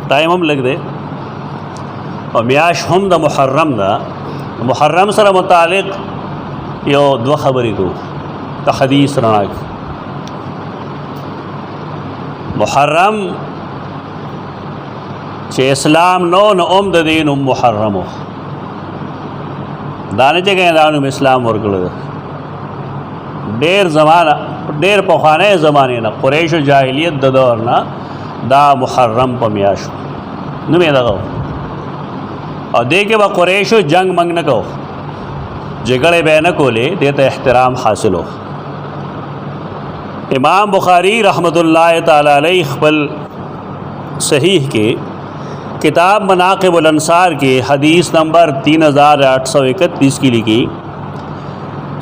A: ټایم هم لږ دی او میاش هم د محرم ده، محرم سره متعلق یو دوه خبرې کوو د حدیث رڼا کې. محرم چې اسلام نو نو ام د دین محرم و، دا نه چې دا نوم اسلام ورکړی دی. ډېر زمانه ډېر پخوانی زمانې نه قریش و جاهلیت د دور نه دا محرم په میاشت نوم یې دغه و، او دې کې به قریشو جنگ منګ نه کو، جګړې به نه کولې، دې ته احترام حاصل و. امام بخاری رحمت اللہ تعالی علیہ خپل صحیح کے کتاب مناقب الانصار کے حدیث نمبر 3831 کی لکھی،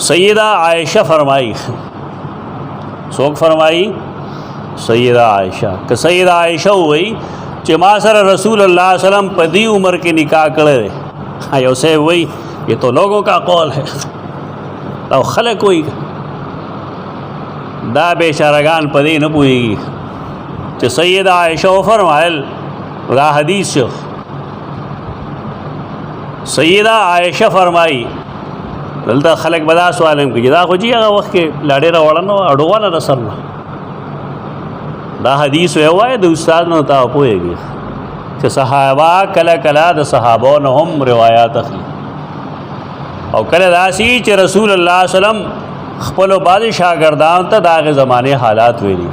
A: سیدہ عائشہ فرمائی، سوک فرمائی سیدہ عائشہ کہ سیدہ عائشہ ہوئی چې ما سره رسول اللہ صلی اللہ علیہ وسلم پدی عمر کے نکاح کرے، یو سے ہوئی یہ تو لوگوں کا قول ہے او خلق ہوئی دا بیچارگان پدې نه پوهېږي چې سیدہ عائشہ فرمایل، دا حدیث شو سیدہ عائشہ فرمائی. دلته خلک به دا سوال هم کوي دا خو جي هغه وخت کې لا ډېره وړه نه وه، اډوانه رسل نه، دا حدیث ووایه د استاد نه تا پوهېږي چې صحابه کله کله د صحابو نه هم روایات اخلي، او کله داسې چې رسول الله صلی الله علیه وسلم خپلو بعضې شاګردانو ته د هغې زمانې حالات ویلي.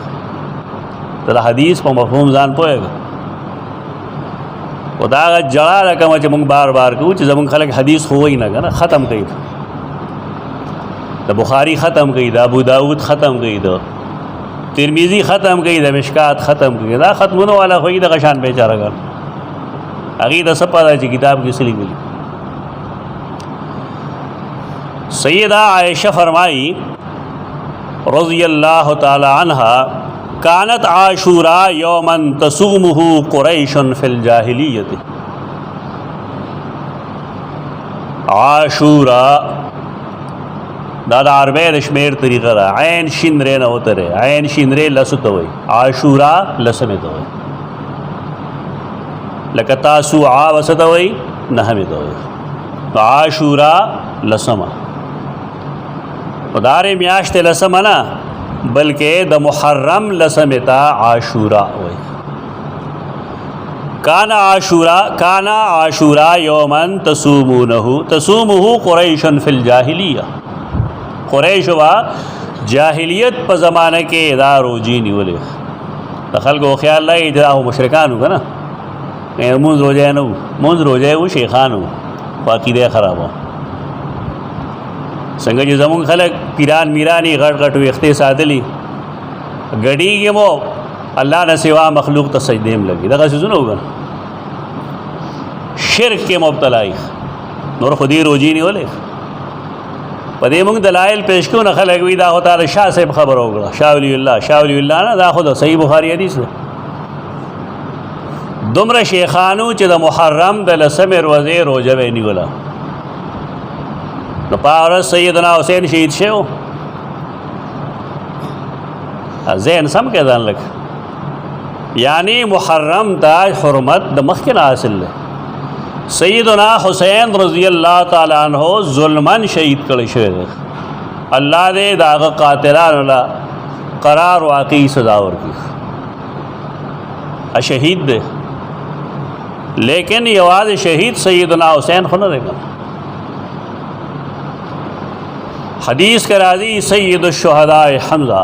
A: ته د حدیث په مفهوم ځان پوهېږه. خو دا هغه جړا ده کومه چې مونږ بار بار کوو چې زمونږ خلک حدیث خو وایي نه که نه، ختم کوي، د بخاري ختم کوي، د ابو داود ختم کوي، د ترمیزی ختم کوي، د مشکات ختم کوي. دا ختمونو والا خو یې دغه شان بیچارهګان، هغې ته څه پته چې کتاب کې څه لیکلي. سیدہ عائشہ فرمائی رضی اللہ تعالی عنہ کانت عاشورا یوما تصومہ قریش فی الجاہلیت. عاشورا دا دا عربی دشمیر طریقہ دا، عین شین رے نہ ہوتا رہے، عین شین رے لسو تو ہوئی، عاشورا لسمے تو ہوئی، لکہ تاسوعا وسط ہوئی نحمے تو ہوئی، عاشورا لسمہ دارے میاشت لسم نا بلکہ د محرم لسم تا عاشورا ہوئی. کانا عاشورا یومن تصومہ قریش فی الجاہلیہ. قریش و جاہلیت پا زمانہ کے دا روجی نیولے، خلق و خیال لگے جدا ہو مشرکان ہوگا نا، منز روجہ نو، منز روجہ وہ شیخان ہو، باقی دے خراب ہو. څنګه چې زمونږ خلک پیران میرانی غټ غټ ویښتې ساتلي، ګډېږي مو الله نه سوا مخلوق ته سجدې هم لګي، دغه څیزونه وګڼه شرک کې مبتلا یې، نور خو دې روجي نیولې. په دې موږ دلایل پیش کوو نه خلک وي دا خو تا د شاه صاحب خبره وکړه، شاه ولی الله نه، دا خو د صحیح بخاري حدیث دی. دومره شیخانو چې د محرم د لسمې ورځې روژه به یې نیوله، نو پارس سیدنا حسین شهید شو، ذهن سم کې ځان لګ، یعنی محرم تا حرمت د مخکې نه حاصل دی. سیدنا حسین رضی اللہ تعالی عنہ ظلمن شهید کړی شوی دی، الله دې د هغه قاتلانو له قرار واقعي سزا ورکړي. شهید دی لیکن یوازې شهید سیدنا حسین خو نه دی. حدیث کے راضی سید الشہداء حمزہ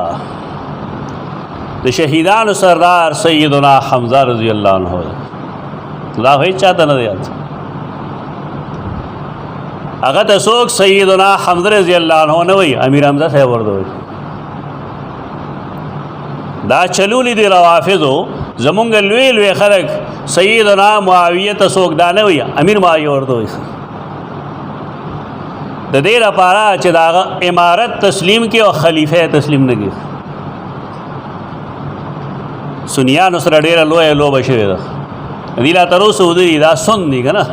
A: د شهیدانو سردار سیدنا حمزه رضی الله عنه دا هیڅ چاته نه یاد هغه ته څوک سیدنا حمزه رضی الله عنه نه وي امیر حمزه صاحب ورته وي دا چلولی دی روافضو زمونږ لوی لوی خلک سیدنا معاویه ته څوک دا نه وي امیر معاویه ورته وي د دې لپاره چې دا امارت تسلیم کی او خلیفہ تسلیم نه کی سنیانو سره ډیره لویه لوبه شوې ده دې لا تر اوسه ودري دا سن دي که نه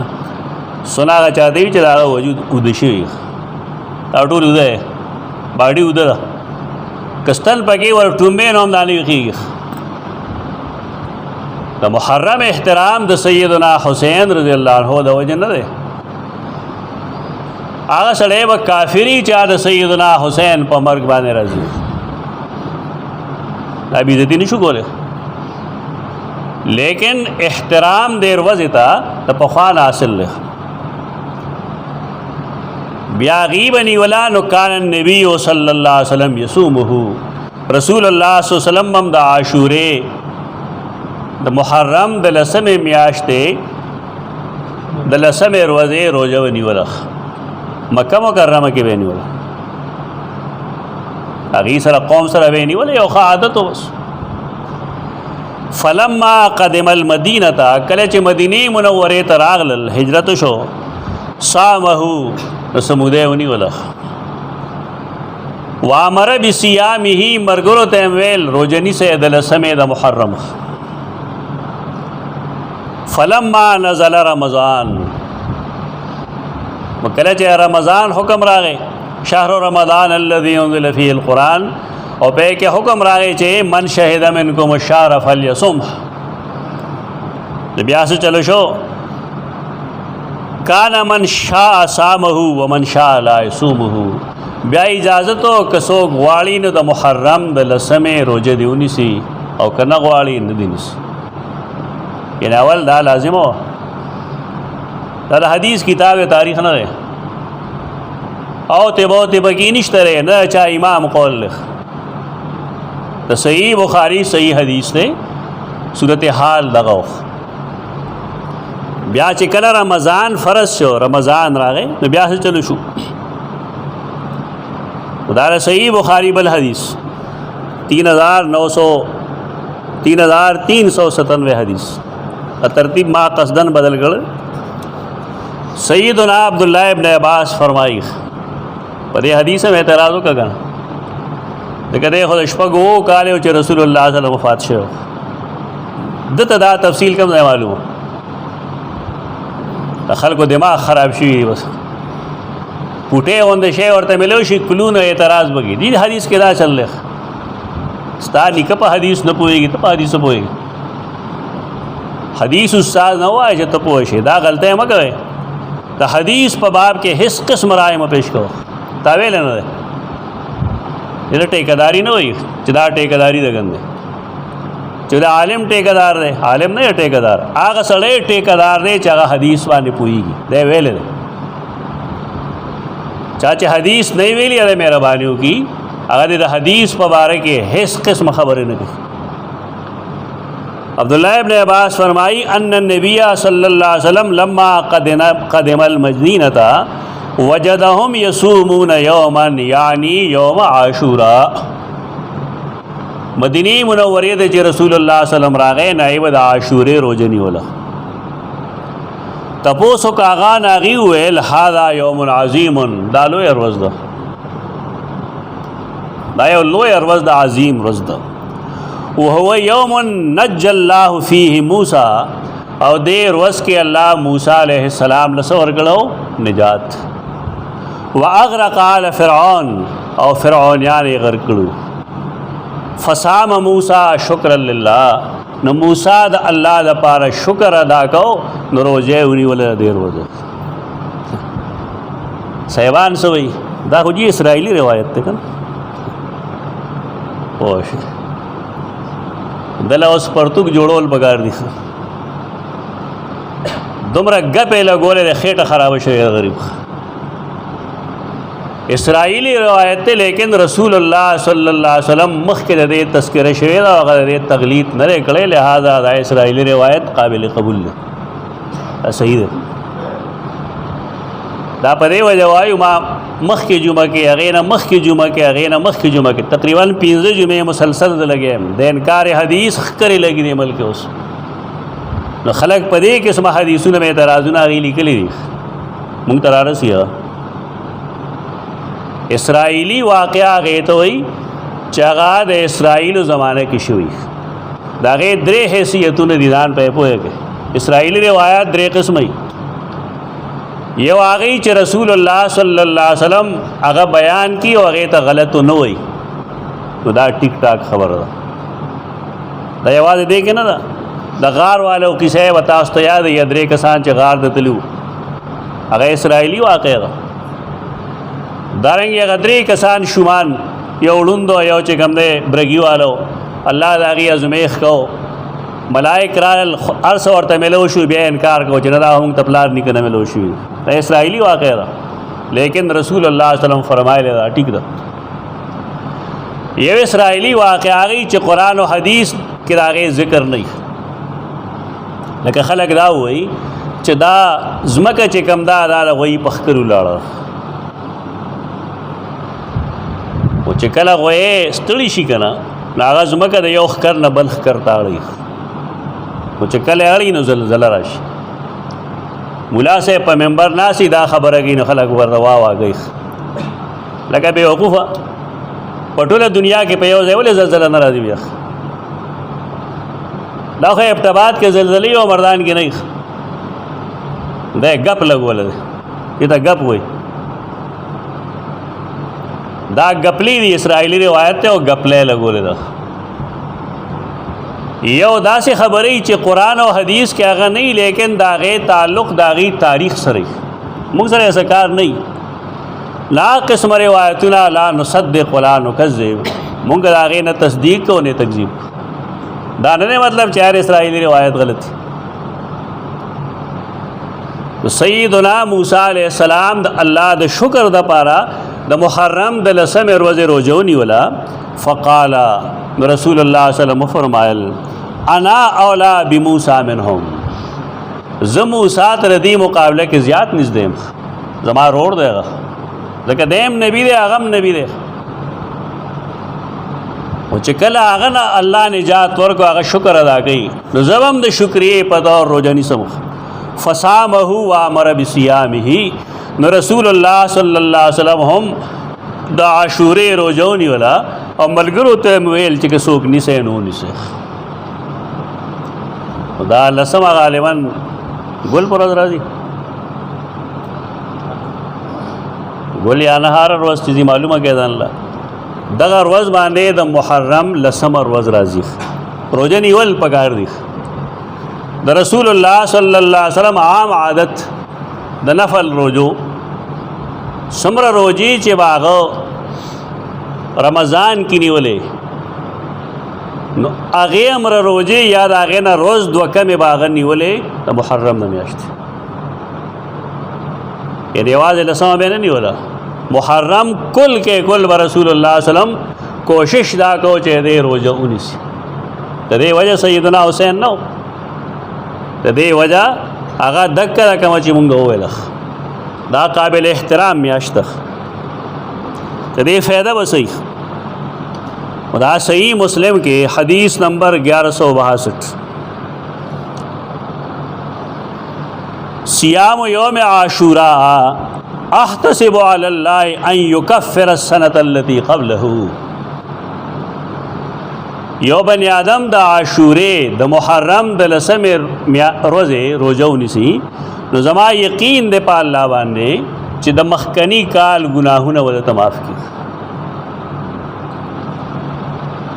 A: سنا هغه چا دی چې د هغه وجود اوده شوي دا ټول اوده دی باډي اوده ده که ستن پکې ور ټومبې نو هم دا نه ویښېږي د محرم احترام د سیدنا حسین رضی الله عنه د وجه نه دی هغه سړی به کافري چا د سیدنا حسین په مرګ باندې راځي دا بېعزتي نه شو کولی لیکن احترام دیر وضع تا د پخوا حاصل دی بیا غیبنی ولا نو کان النبی صلی اللہ علیہ وسلم یصومه رسول اللہ صلی اللہ علیہ وسلم د عاشورے د محرم د لسمې میاشتې د لسمې ورځې روزه ونیوله مکه مکرمه کې به نیوله هغې سره قوم سره به یې نیوله یو ښه عادت و بس فلما قدم المدینه کله چې مدینې منورې ته راغلل هجرت شو صامه سموده ونیوله وامر بصیامه مرګرو ته ویل روزه نیسئ د لسمې د محرم فلما نزل رمضان کله چې رمضان حکم راغی شهر رمضان الذي انزل فيه القرآن او په کې حکم راغی چې من شهد منکم الشهر فلیصم بیا څه چلو شو کان من شاء صامه ومن شاء لا يصومه بیا اجازه تو کسو غواړي نو د محرم د لسمې روزه دی ونیسي او کنه غواړي نه دی نیسي یعنی اول دا لازم ہو دا حدیث کتاب تاریخ نہ رہے او تبو تبکی نشتہ رہے نہ چاہ امام قول لکھ تو صحیح بخاری صحیح حدیث نے صورت حال لگاؤ بیا چکل رمضان فرض شو رمضان راگے تو بیا سے چلو شو دار صحیح بخاری بل حدیث 3397 حدیث ترتیب ما قصدن بدل کر سیدنا عبداللہ ابن عباس فرمائی پر یہ حدیث میں اعتراض ہو کا گنا لیکن دے خود اشپگ وہ کالے ہو چھے رسول اللہ صلی اللہ علیہ وسلم وفات شے ہو دتا دا تفصیل کم نہیں معلوم خلق و دماغ خراب شوی بس پوٹے ہوندے شے ورطہ ملو شی کلون اعتراض بگی دی حدیث کے دا چل لے ستا نکپا حدیث نہ پوئے گی تپا حدیث نہ پوئے گی حدیث استاد نہ ہوا ہے جو تپوئے شے دا غلطے ہیں مکہ دا حدیث پا باب کے حس قسم رائے میں پیش کرو تاویل نہ دے یہ ٹیکداری نہ ہوئی چدا ٹیکداری دے گندے چدا عالم ٹیکدار دے عالم نہیں ٹیکدار آگا سڑے ٹیکدار دے چاگا حدیث وانے پوئی گی دے ویلے دے چاچے حدیث نہیں ویلی ہے میرا بانیوں کی اگر دے حدیث پا بارے کے حس قسم خبریں نہ کی عبداللہ ابن عباس فرمائی ان النبی صلی اللہ علیہ وسلم لما قدم المدینہ وجدہم یصومون یوما یعنی یوم عاشوراء مدینی منوری دے رسول اللہ صلی اللہ علیہ وسلم راغے نائب دا عاشورے روجنی والا تپوسو کاغا ناغی ہوئے لہذا یوم عظیم دا لوی اروز دا دا یو لوی اروز دا عظیم روز دا وهو یوم نج اللہ فیہ موسیٰ او دیر وز کے اللہ موسیٰ علیہ السلام لسور کرو نجات وَأَغْرَقَ آلَ فِرْعَوْنَ او فرعونیان غرق کرو فصام موسیٰ شکر للہ نو موسیٰ دا اللہ دا پارا شکر ادا کو نو روزے انہی والا دیر وزے سیبان سوئی دا خود جی اسرائیلی روایت تے کن پوش دلہ اس پرتوک جوڑول بگار دیکھا دمرا گپے لگولے دے خیٹا خراب شوئے غریب اسرائیلی روایت ته لیکن رسول الله صلی الله علیه وسلم مخکې د دې تذکره شوی دا هغه د تقلید نه کړي، لہذا دا اسرائیلی روایت قابل قبول ده، صحیح ده. دا په دې وجه وایو ما مخکې جمعه کې هغې نه مخکې جمعه کې هغې نه مخکې جمعه کې تقریبا 15 جمعې مسلسل زه لګیم د انکار حدیث ښکرې لګي دی ملک اوس. نو خلک په دې قسمه حدیثونه مې اعتراضونه هغې لیکلي دي، مونږ ته رارسي هغه اسرائیلی واقعه هغې ته وایي چې هغه د اسرائیلو زمانه کې شوي. د هغې 3 حیثیتونه دي، ځان پې پوهېږئ. اسرائیلی روایات 3 قسمه یو هغه چې رسول الله صلی الله علیه وسلم هغه بیان کی او هغه ته غلط نه وای، نو دا ټیک ټاک خبره ده. دا یوازې دی کې نه ده، د غار والو کیسه وتا است یاد یې 3 کسان چې غار د تلو هغه اسرائیلی واقعه ده. دارنګ هغه 3 کسان شومان یو لوندو یو چې کوم دی برګي والو الله دا غي ازمیخ کو ملائک رال ارس ورته ملو شو بیا انکار کو چې دا هم تپلار نکنه ملو شو. دا اسرائیلی واقعه ده لیکن رسول الله صلی الله علیه وسلم فرمایلی دا ټیک ده. یو اسرائیلی واقعه هغه چې قرآن او حدیث کې راغی ذکر نه، لکه خلک دا وایي چې دا زمکه چې کم دا غوی پخکرو لاړه، او چې کله غوی ستړي شي که نه نو هغه زمکه د یو ښکر نه بل ښکر ته اړوي، او چې کله اړي نو زلزله راشي. ملا صاحب په منبر ناسي دا خبره کوي نو خلک ورته واواږي لکه بېوقوفه. په ټوله دنیا کې په یو ځای ولې زلزله نه راځي بیا؟ دا خو ابتباد کې زلزلې او مردان کې نه، دا ګپ لګولی دی، دې ته ګپ وایي. دا ګپلی دی اسرائیلی روایت ته او ګپلی لګولی ده. یو داسې خبرې چې قرآن او حدیث کې هغه نه، لیکن د هغې تعلق د هغې تاریخ سره موږ سره یې څه کار نه. لا قسم روایتونه لا نصدق ولا نکذب، موږ د هغې نه تصدیق کوو نه تکذیب. دا نه مطلب چې هر اسرائیلی روایت غلط دی. سیدنا موسی علیہ السلام د الله د شکر د پاره د محرم د 10 ورځې روزه ونیوله. فقال رسول الله صلی الله علیه وسلم فرمایل انا اولا بموسی منهم، زه موسی تر دې مقابله کې زیات نږدې یم، زما روړ دی هغه، ځکه دیم نبی دی هغه هم نبی دی. او چې کله هغه نه الله نجات ورکو هغه شکر ادا کوي، نو زه هم د شکریې په طور روزه نیسم. فصامه وامر بصیامه، نو رسول الله صلی الله علیه وسلم هم د عاشورې روزه ونیوله او ملګرو ته مې ویل چې که څوک نیسئ نو ونیسئ. دا 10 غالبا ګل پر ورځ راځي، ګل یا نهار ورځ چې معلومه کې ده الله دغه ورځ باندې د محرم 10 ورځ راځي، روزه نیول پکار دي. د رسول الله صلی الله علیه وسلم عام عادت د نفل روزو سمره روزي چې باغه رمضان کې نیولې، نو هغې امره روزې یا د هغې نه روز 2 کمې باغه نیولې د محرم نه میاشتې، یعنې یوازې 10 به نه نیوله، محرم کل کې کل به رسول الله صلی الله علیه وسلم کوشش دا کو چې دې روزه ونیسي. د دې وجه سیدنا حسین نو، د دې وجه هغه دکه کومه چې مونږ وویله دا قابل احترام میاشت ده، د دې فایده به صحیح. دا صحیح مسلم کے حدیث نمبر 1162 سیام یوم عاشوراء احتسب علی اللہ ان یکفر السنة التي قبله. یو بنی آدم دا عاشورے دا محرم دا 10 روزے روزونی سی نو زما یقین دے پا اللہ باندے چې د مخکنی کال گناہونه ولته معاف کی.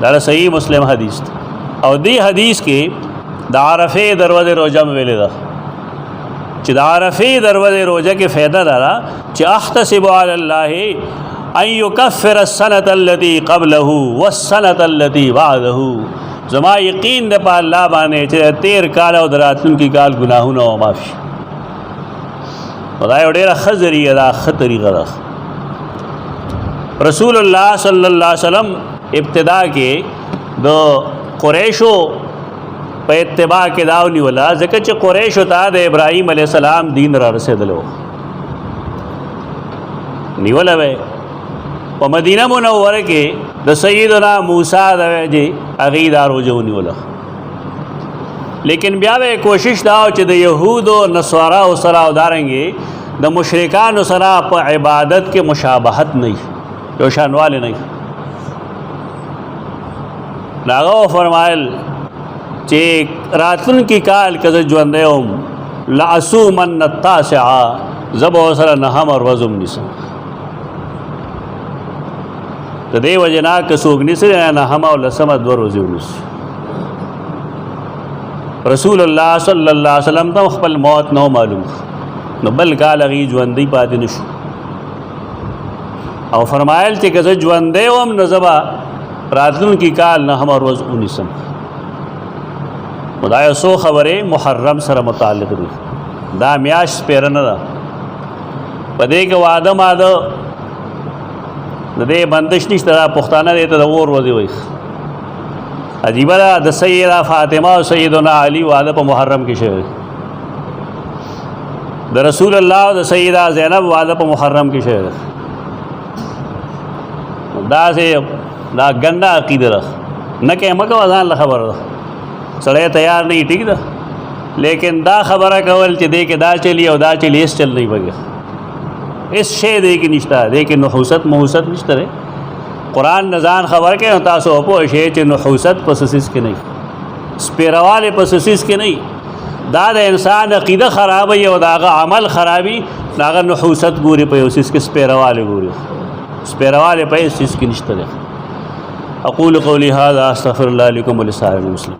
A: دا صحیح مسلم حدیث او دی حدیث کې د عرفه دروازه روزه ویلې ده چې د عرفه دروازه روزه کې فائدہ دارا چې احتسب علی الله ان یکفر السنة التي قبله والسنة التي بعده. زما یقین ده په الله باندې چې 13 کال او راتلونکي کال گناهونه معاف شي. خدای ډېره ښه ذریعه ده، ښه طریقه ده. रसूलुल्लाह सल्लल्लाहु अलैहि वसल्लम इब्तिदा के दो कुरैशो पे इत्तिबा के दाव निवला ज़िक्र च कुरैश ता द इब्राहीम अलैहिस्सलाम दीन रा रसेदलो निवला वे व मदीना मुनव्वरा के द सय्यदना मूसा द जी अगीदार जो निवला लेकिन ब्या वे कोशिश दाव च द यहूद व नस्वारा व सरा उदारेंगे द मुशरिकान सरा पर इबादत के मुशाबहत नहीं रोशान वाले नहीं नागो फरमायल चे रातन की काल कज़ ज्वंदेम लासू मन नत्ता से आ जब सरा नहम और वज़ुम निसम तो दे वजना कसूग निसर नहम और लसम द्वर वज़ुम निस रसूलुल्लाह सल्लल्लाहु अलैहि वसल्लम तो खपल मौत न मालूम न बल काल अगी ज्वंदी पाती निशु और फरमायल चे कज़ ज्वंदेम नज़बा रातन की काल न हम और वज़ुम निसम खुदाया सो खबरे मुहर्रम सर मुताल्लिक़ दी दा म्याश पेरन दा पदे के वादम आद दे बंदिश निश तरह पुख्ताना दे तो और वज़ी हुई अजीबा द सय्यदा फ़ातिमा और सय्यदना अली वाद पर मुहर्रम की शहर द रसूलुल्लाह द सय्यदा ज़ैनब वाद पर मुहर्रम की शहर दा से दा गंदा अक़ीदा न के मक वज़ान ला खबर सड़े तैयार नहीं ठीक था लेकिन दा खबर कवल च दे के दा चली और दा चली इस चल नहीं बगे इस शे दे की निश्ता दे के नहुसत महूसत निश्ता रे कुरान नजान खबर के तासो अपो शे च नहुसत पससिस के नहीं स्पेरवाले पससिस के नहीं दाद इंसान अक़ीदा ख़राब है और दागा अमल ख़राबी दागा नहुसत गोरे पे उस के स्पेरवाले गोरे स्पेरवाले पे इस चीज़ की निश्ता रे अक़ूलु क़ौली हाज़ा अस्तग़फ़िरुल्लाह लकुम व लिसाइरिल मुस्लिमीन।